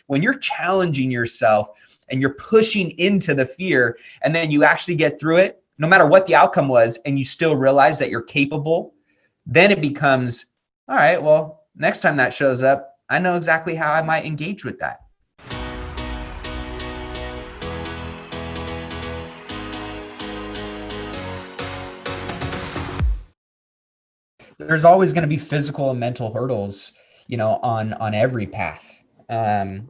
when you're challenging yourself and you're pushing into the fear, and then you actually get through it, no matter what the outcome was, and you still realize that you're capable, then it becomes, all right, well, next time that shows up, I know exactly how I might engage with that. There's always going to be physical and mental hurdles, on every path. And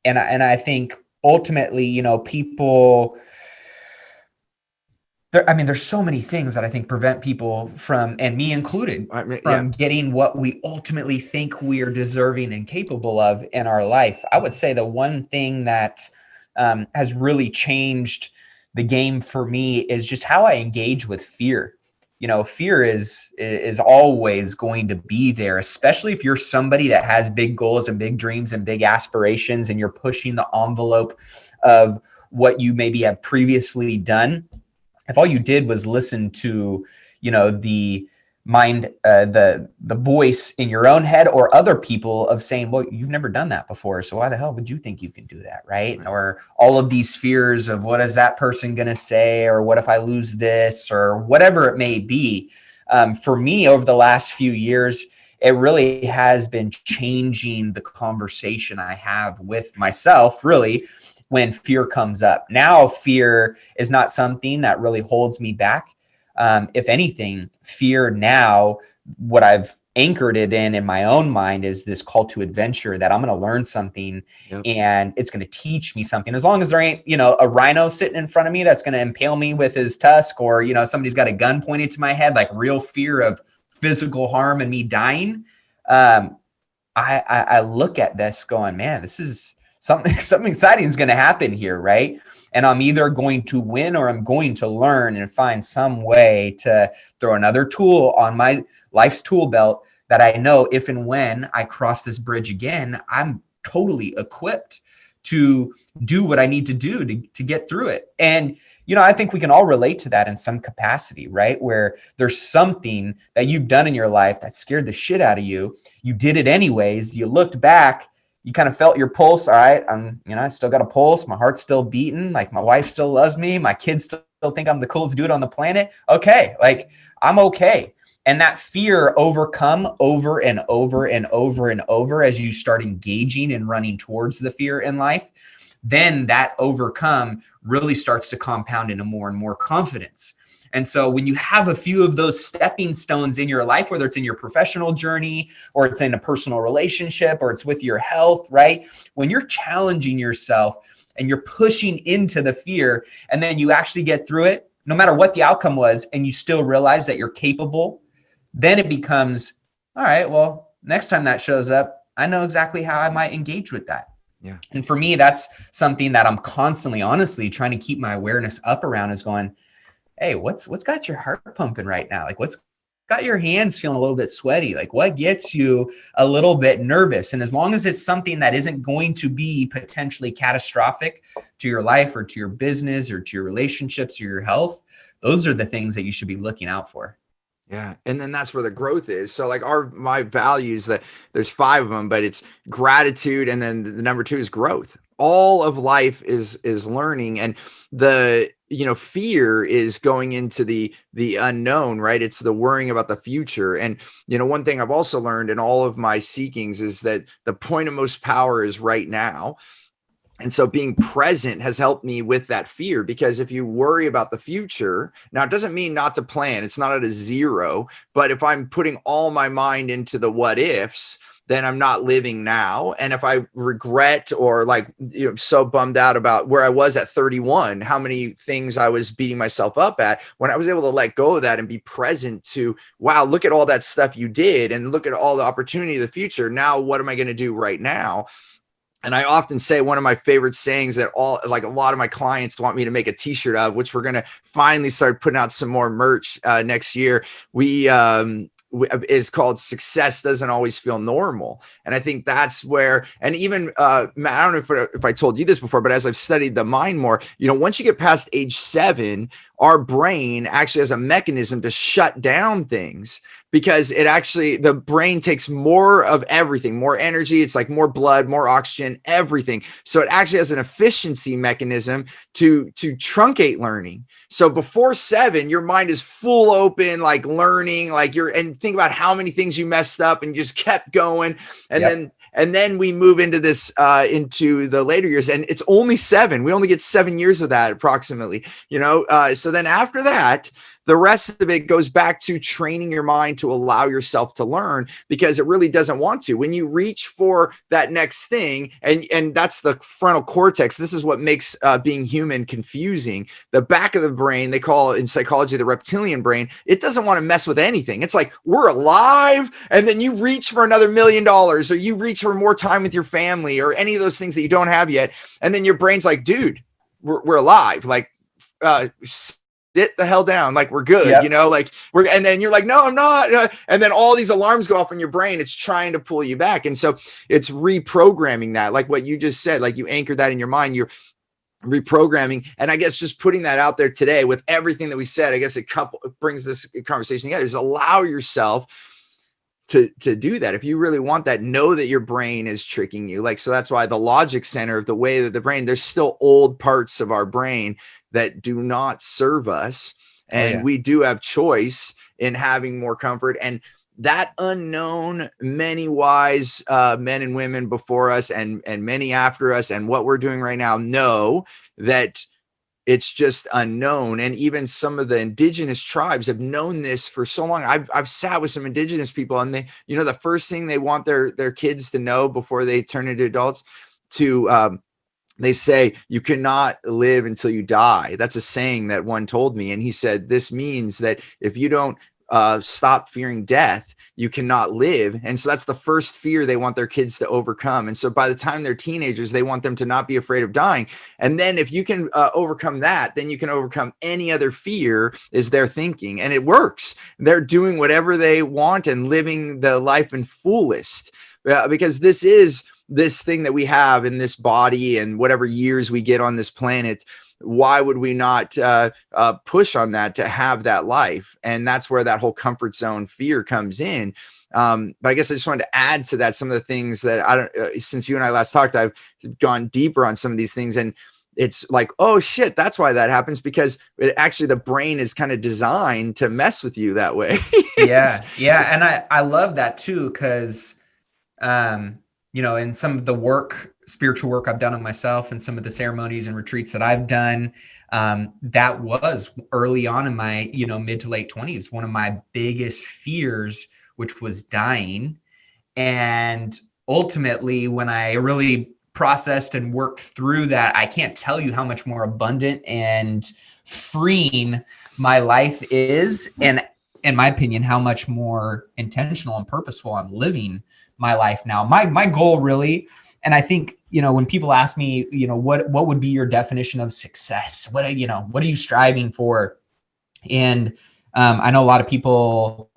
I think ultimately, people, there's so many things that I think prevent people from, and me included, from getting what we ultimately think we are deserving and capable of in our life. I would say the one thing that has really changed the game for me is just how I engage with fear. Fear is always going to be there, especially if you're somebody that has big goals and big dreams and big aspirations, and you're pushing the envelope of what you maybe have previously done. If all you did was listen to, the mind, the voice in your own head or other people of saying, well, you've never done that before, so why the hell would you think you can do that, right? Or all of these fears of what is that person going to say, or what if I lose this, or whatever it may be. For me, over the last few years, it really has been changing the conversation I have with myself, really, when fear comes up. Now, fear is not something that really holds me back. If anything, fear now, what I've anchored it in my own mind, is this call to adventure, that I'm going to learn something. Yep. And it's going to teach me something. As long as there ain't, a rhino sitting in front of me that's going to impale me with his tusk, or, somebody's got a gun pointed to my head, like real fear of physical harm and me dying. I look at this going, man, this is something exciting is going to happen here, right? And I'm either going to win, or I'm going to learn and find some way to throw another tool on my life's tool belt, that I know if and when I cross this bridge again, I'm totally equipped to do what I need to do to get through it. And, I think we can all relate to that in some capacity, right? Where there's something that you've done in your life that scared the shit out of you. You did it anyways. You looked back, you kind of felt your pulse. All right, I still got a pulse. My heart's still beating. Like, my wife still loves me. My kids still think I'm the coolest dude on the planet. Okay, like, I'm okay. And that fear overcome over and over and over and over as you start engaging and running towards the fear in life, then that overcome really starts to compound into more and more confidence. And so when you have a few of those stepping stones in your life, whether it's in your professional journey, or it's in a personal relationship, or it's with your health, right? When you're challenging yourself and you're pushing into the fear, and then you actually get through it, no matter what the outcome was, and you still realize that you're capable, then it becomes, all right, well, next time that shows up, I know exactly how I might engage with that. Yeah. And for me, that's something that I'm constantly, honestly, trying to keep my awareness up around, is going, hey, what's got your heart pumping right now? Like, what's got your hands feeling a little bit sweaty? Like, what gets you a little bit nervous? And as long as it's something that isn't going to be potentially catastrophic to your life, or to your business, or to your relationships, or your health, those are the things that you should be looking out for. Yeah. And then that's where the growth is. So like my values, that there's 5 of them, but it's gratitude. And then the number 2 is growth. All of life is learning. And the, fear is going into the unknown, right? It's the worrying about the future. And, one thing I've also learned in all of my seekings is that the point of most power is right now. And so being present has helped me with that fear, because if you worry about the future, now it doesn't mean not to plan. It's not at a 0, but if I'm putting all my mind into the what ifs, then I'm not living now. And if I regret, or so bummed out about where I was at 31, how many things I was beating myself up at, when I was able to let go of that and be present to, wow, look at all that stuff you did, and look at all the opportunity of the future. Now, what am I going to do right now? And I often say, one of my favorite sayings that a lot of my clients want me to make a t-shirt of, which we're going to finally start putting out some more merch next year. Is called "Success Doesn't Always Feel Normal." And I think that's where, and even Matt, I don't know if I told you this before, but as I've studied the mind more, once you get past age 7, our brain actually has a mechanism to shut down things, because it actually, the brain takes more of everything, more energy. It's like more blood, more oxygen, everything. So it actually has an efficiency mechanism to truncate learning. So before 7, your mind is full open, like learning, like and think about how many things you messed up and just kept going. And then we move into this, into the later years, and it's only 7. We only get 7 years of that approximately, so then after that, the rest of it goes back to training your mind to allow yourself to learn, because it really doesn't want to. When you reach for that next thing, and that's the frontal cortex, this is what makes being human confusing. The back of the brain, they call in psychology the reptilian brain, it doesn't want to mess with anything. It's like, we're alive, and then you reach for another $1 million, or you reach for more time with your family, or any of those things that you don't have yet, and then your brain's like, dude, we're alive, like sit the hell down, like we're good, like and then you're like, no, I'm not, and then all these alarms go off in your brain. It's trying to pull you back. And so it's reprogramming that, like what you just said, like you anchor that in your mind, you're reprogramming. And I guess just putting that out there today with everything that we said, I guess it brings this conversation together, is allow yourself to do that. If you really want that, know that your brain is tricking you. Like, so that's why the logic center of the way that the brain, there's still old parts of our brain that do not serve us. And we do have choice in having more comfort. And that unknown, many wise men and women before us and many after us, and what we're doing right now, know that it's just unknown. And even some of the indigenous tribes have known this for so long. I've sat with some indigenous people, and they, the first thing they want their kids to know before they turn into adults, they say, you cannot live until you die. That's a saying that one told me. And he said, this means that if you don't stop fearing death, you cannot live. And so that's the first fear they want their kids to overcome. And so by the time they're teenagers, they want them to not be afraid of dying. And then if you can overcome that, then you can overcome any other fear, is their thinking. And it works. They're doing whatever they want and living the life in fullest, because this is this thing that we have in this body and whatever years we get on this planet. Why would we not push on that to have that life? And that's where that whole comfort zone fear comes in. But I guess I just wanted to add to that some of the things that since you and I last talked, I've gone deeper on some of these things. And it's like, oh shit, that's why that happens, because actually the brain is kind of designed to mess with you that way. Yeah. And I love that too, because in some of the spiritual work I've done on myself, and some of the ceremonies and retreats that I've done, that was early on in my, mid to late 20s, one of my biggest fears, which was dying. And ultimately, when I really processed and worked through that, I can't tell you how much more abundant and freeing my life is. And in my opinion, how much more intentional and purposeful I'm living my life now. My goal really, and I think, when people ask me, what would be your definition of success? What are you striving for? And I know a lot of people,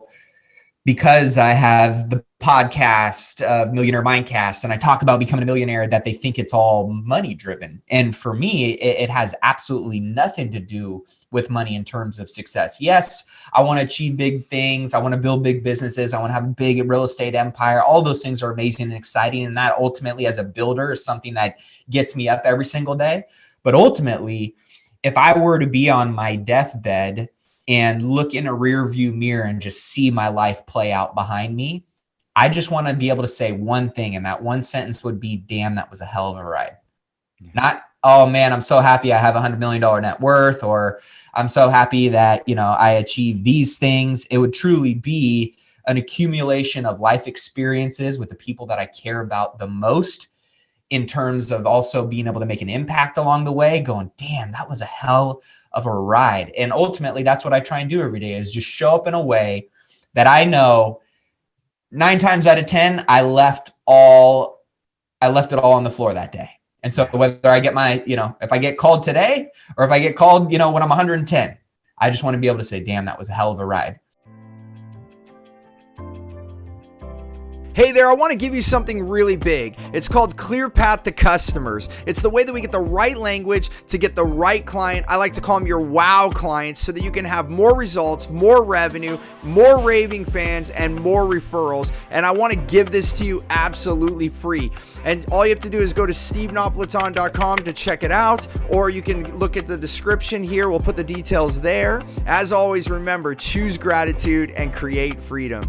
because I have the podcast, Millionaire Mindcast, and I talk about becoming a millionaire, that they think it's all money driven. And for me, it has absolutely nothing to do with money in terms of success. Yes, I want to achieve big things. I want to build big businesses. I want to have a big real estate empire. All those things are amazing and exciting. And that ultimately, as a builder, is something that gets me up every single day. But ultimately, if I were to be on my deathbed and look in a rear view mirror and just see my life play out behind me, I just want to be able to say one thing, and that one sentence would be, damn, that was a hell of a ride. Yeah. Not, oh man, I'm so happy I have $100 million net worth, or I'm so happy that, I achieved these things. It would truly be an accumulation of life experiences with the people that I care about the most, in terms of also being able to make an impact along the way, going, damn, that was a hell of a ride. And ultimately, that's what I try and do every day, is just show up in a way that I know 9 times out of 10, I left it all on the floor that day. And so whether I get if I get called today, or if I get called, when I'm 110, I just want to be able to say, damn, that was a hell of a ride. Hey there, I want to give you something really big. It's called Clear Path to Customers. It's the way that we get the right language to get the right client. I like to call them your wow clients so that you can have more results, more revenue, more raving fans, and more referrals. And I want to give this to you absolutely free. And all you have to do is go to stevenapolitano.com to check it out, or you can look at the description here. We'll put the details there. As always, remember, choose gratitude and create freedom.